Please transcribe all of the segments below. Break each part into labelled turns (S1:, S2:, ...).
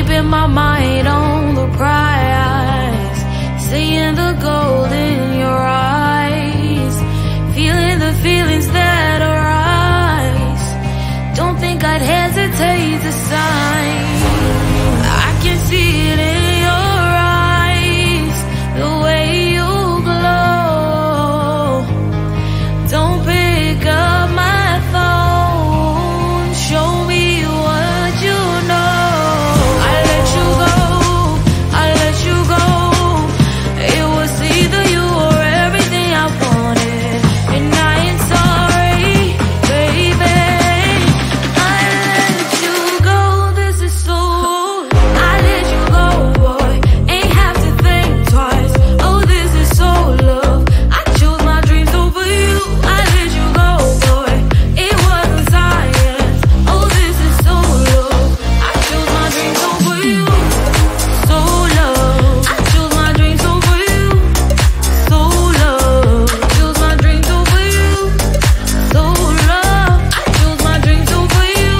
S1: keeping my mind on the prize, seeing the gold in your eyes, feeling the feelings that arise. Don't think I'd hesitate to sign. I can see it in your eyes, the way you glow. Don't pick up my phone, show me what you know. I let you go, I let you go. It was either you or everything I wanted, and I ain't sorry, baby. I let you go, this is so. I let you go, boy, ain't have to think twice. Oh, this is so love. I chose my dreams over you. I let you go, boy, it wasn't science. Oh, this is so love. I chose my dreams over you. So love. I chose my dreams over you. So love. I chose my dreams over you. So love. I chose my dreams over you.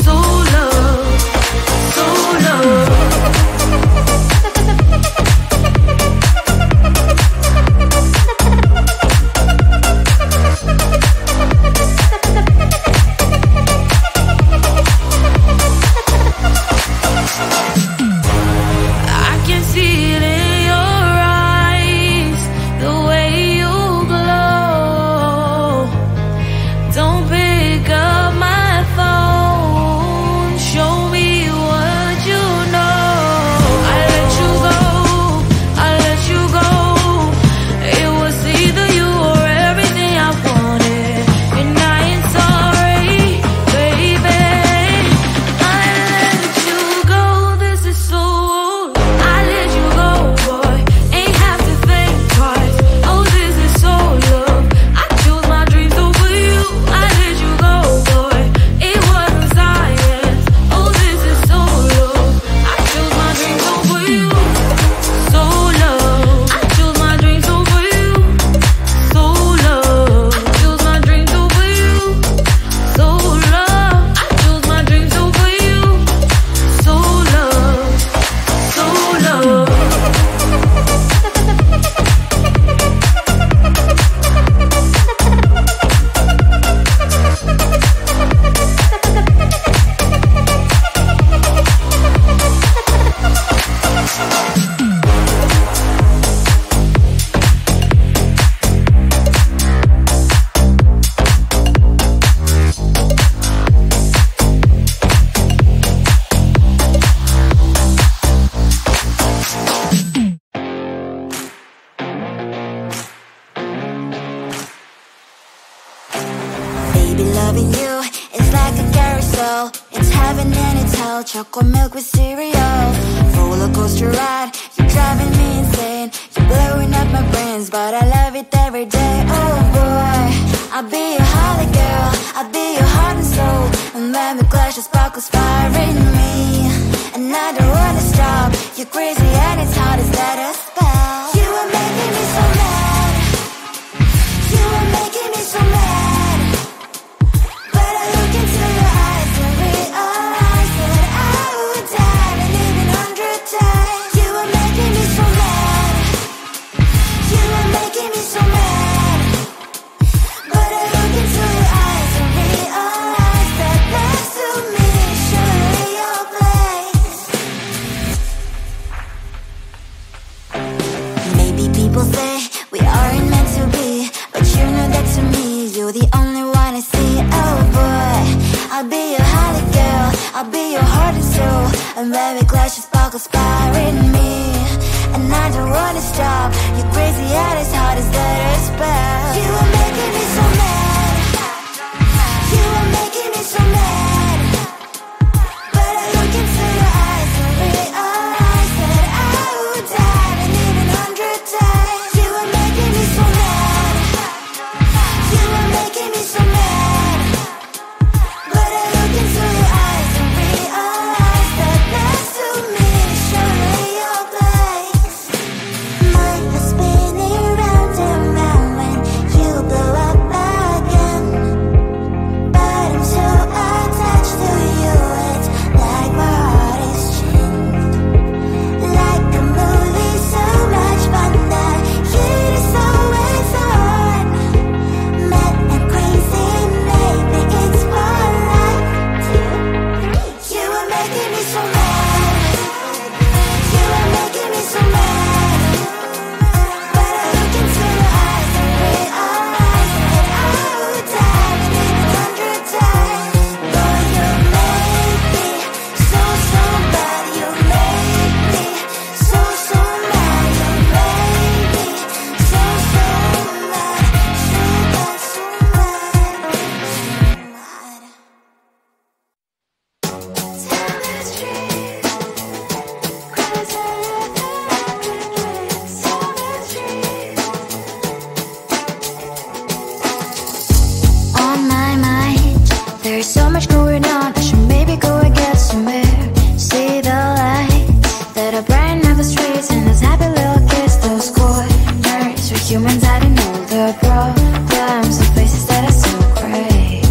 S1: So love. So love. I can see it in your eyes, the way you glow. Don't pick up my phone, show me what you know. I let you go, I let you go. It was either you or everything I wanted, and I ain't sorry, baby. I let you go, this is so. I let you go, boy, ain't have to think twice. Oh, this is so love. I chose my dreams over you. I let you go, boy, it wasn't science. Oh, this is so love. I chose my dreams over you. So love. I chose my dreams over you. So love. I chose my dreams over you. So love. I chose my dreams over you. So love. So love.
S2: Baby, loving you is like a carousel. It's heaven and it's hell. Chocolate milk with cereal. Roller coaster ride. You're driving me insane. You're blowing up my brains, but I love it every day. Oh boy, I'll be your holly girl. I'll be your heart and soul. And when we clash, the sparkles fire in me. And I don't wanna stop. You're crazy and it's hard as that a spell. You are making me so mad. You are making me so mad. But I look into your eyes and realize that I would die and even 100 times. You are making me so mad. You are making me so mad. But I look into your eyes and realize that next to me is surely your place. Maybe people say we aren't meant to be, but you know that to me, you're the only one I see. Oh boy, I'll be your holly girl. I'll be your heart and soul. And when we clash, the sparkles fire in me. And I don't wanna stop. You're crazy and as hard as that a spell. You are making me so mad. You are making me so mad. But I look into your eyes and realize that I would die and even 100 times. You are making me so mad. You are making me so mad. But I look into your eyes and realize that next to me is surely your place. My heart's spinning round and round when you blow up again. But I'm so on, I should maybe go and get somewhere. See the lights that are brighten up the streets, and those happy little kids, those corners where humans hiding all their problems, the faces that are so great.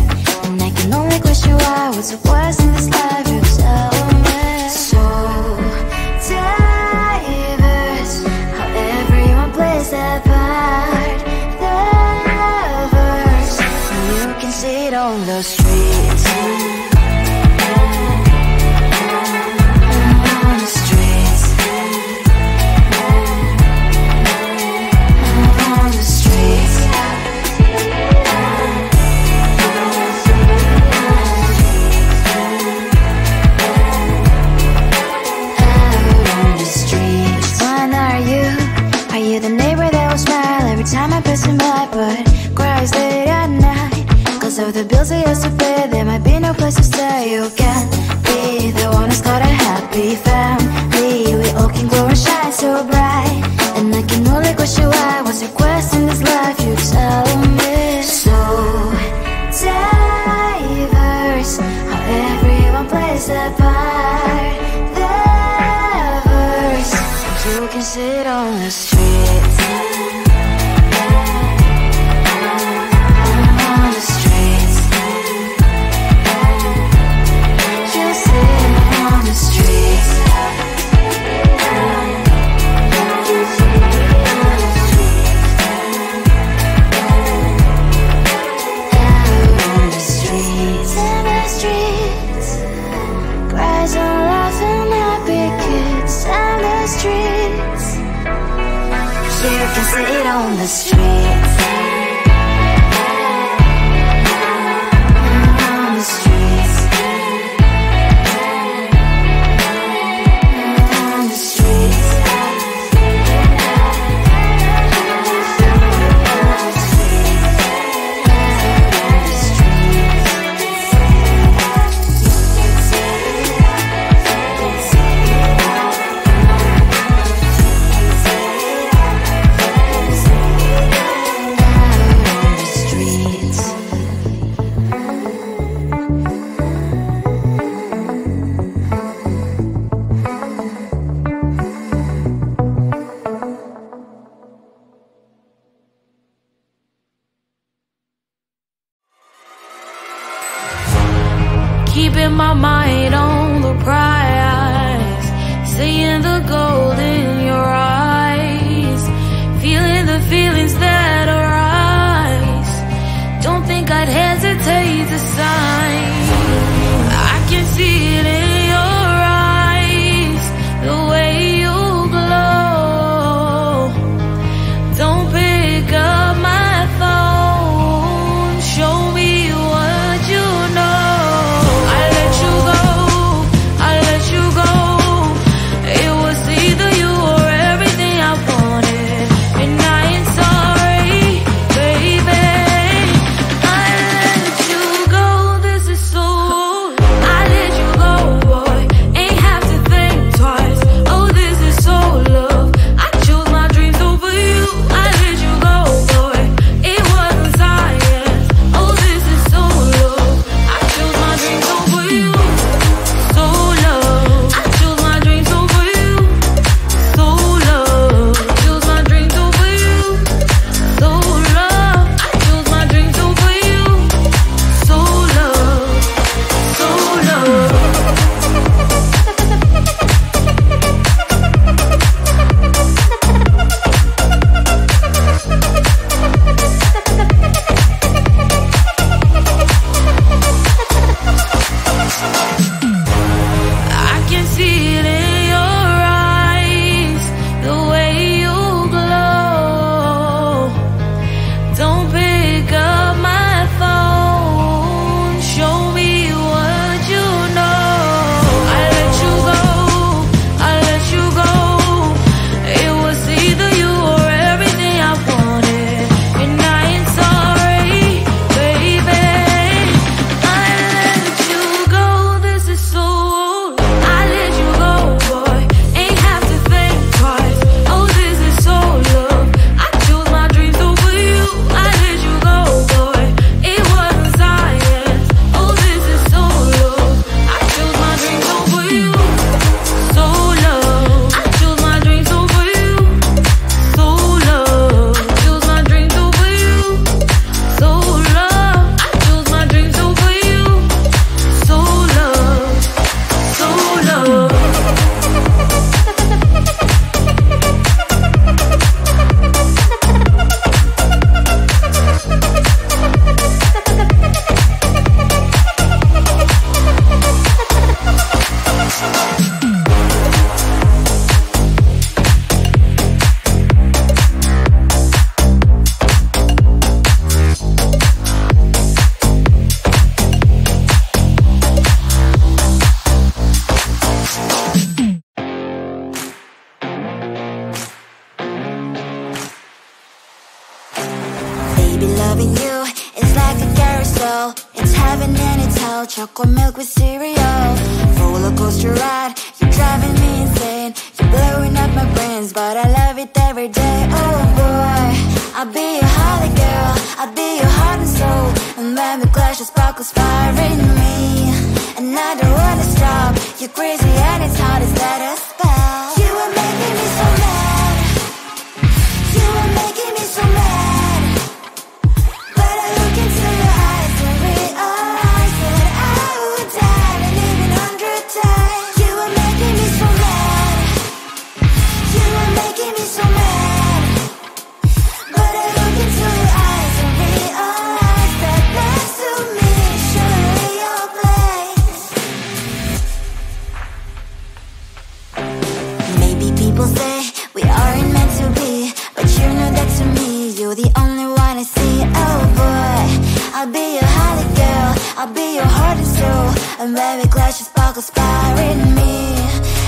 S2: And I can only question why, what's the worst in this life, you tell me. So diverse, how everyone plays their part. The verse, you can see it on the streets. On the streets. On the streets. The neighbor that will smile every time I pass him by, but cries late at night. Cause of the bills he has to pay, there might be no place to stay. You can't be the one who's got a happy family. We all can glow and shine so bright, and I can only question why, what's your quest in this life, you tell me. So diverse, how everyone plays their part. The verse, you can sit on the street. On the streets. You sit on the streets. On the streets. In the streets. Cries and laughing happy kids. On the streets. You can sit on the streets. On the streets. On the streets.
S1: Keeping my mind on the prize, seeing the gold in your eyes, feeling the feelings that arise. Don't think I'd hesitate to sign. I can see it in your eyes, the way you glow. Don't pick up my phone, show me what you know. I let you go, it was easy.
S2: chocolate milk with cereal. Roller coaster ride, you're driving me insane. You're blowing up my brains, but I love it every day. Oh boy, I'll be your holly girl, I'll be your heart and soul. And when the clash of sparkles fire in me, and I don't wanna stop. You're crazy and it's hard as let us spell. You are making me so mad. You are making me so mad. But I look into your eyes and realize that I would die and even 100 times. You are making me so mad. You are making me so mad. But I look into your eyes and realize that next to me is surely your place. Maybe people say we aren't meant to be, but you know that to me, you're the only one I see. Oh boy, I'll be your holly girl, I'll be your heart and soul. And when we clash, your sparkles fire in me,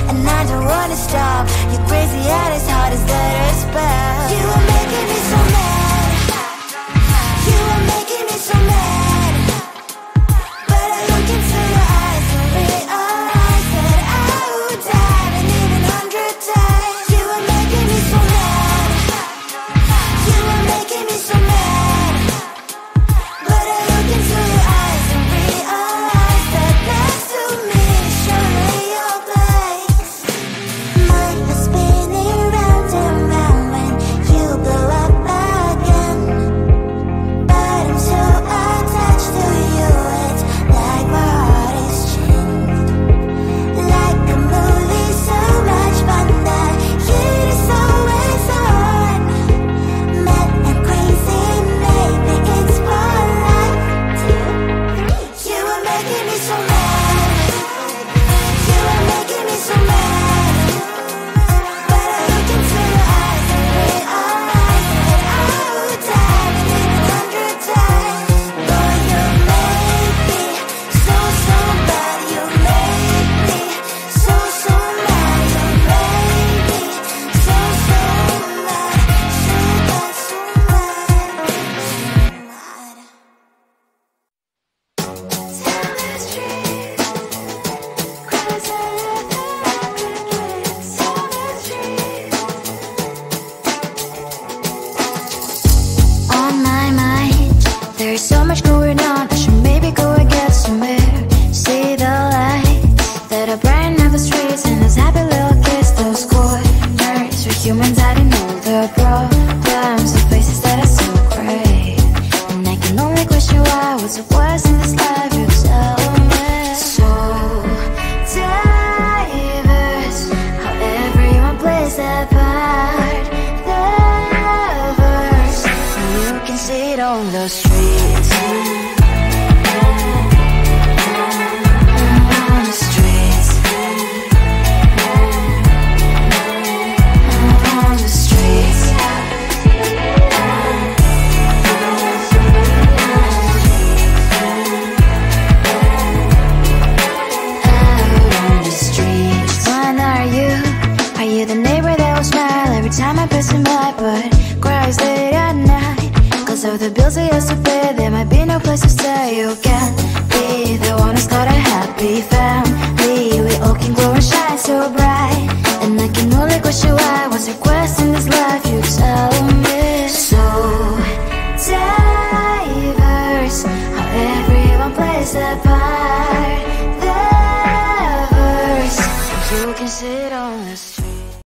S2: and I don't wanna stop. You're crazy and as hard as let her spell. You are making me so mad. You are making me so mad. But I look into your eyes and realize that I would die and even 100 times. You are making me so mad. You are making me so mad. But I look into your eyes and realize that next to me is surely your place. Mind is spinning round and round when you blow up again. But I'm so attached to you, it's like my heart is chained. Like a movie, so much fun that it is always on. Mad and crazy, maybe it's for life. 2, 3. You are making me so mad. You are making me so mad. But I look into your eyes and realize that I would die and even 100 times. Boy, you make me so, so bad. You make me so, so mad. You make me so, so mad. So bad, so mad, on my mind, there's so much going on. I should maybe go and get somewhere. See the lights that are brighten up the streets, and those happy little kids, those corners where humans hiding all the problems, the places that are so great. And I can only question why, what's the worst in this life, you tell me. So diverse, how everyone plays their part. Diverse, and you can see it on the streets. On the streets. On the streets. Out on the streets. One, are you? Are you the neighbor that will smile every time I pass him by, but cries late at night? Cause of the bills he has to pay, there might be no place to stay. You can't be the one who's got a happy family. We all can glow and shine so bright, and I can only question why, what's your quest in this life, you tell me. So diverse, how everyone plays their part. Diverse, you can sit on the street.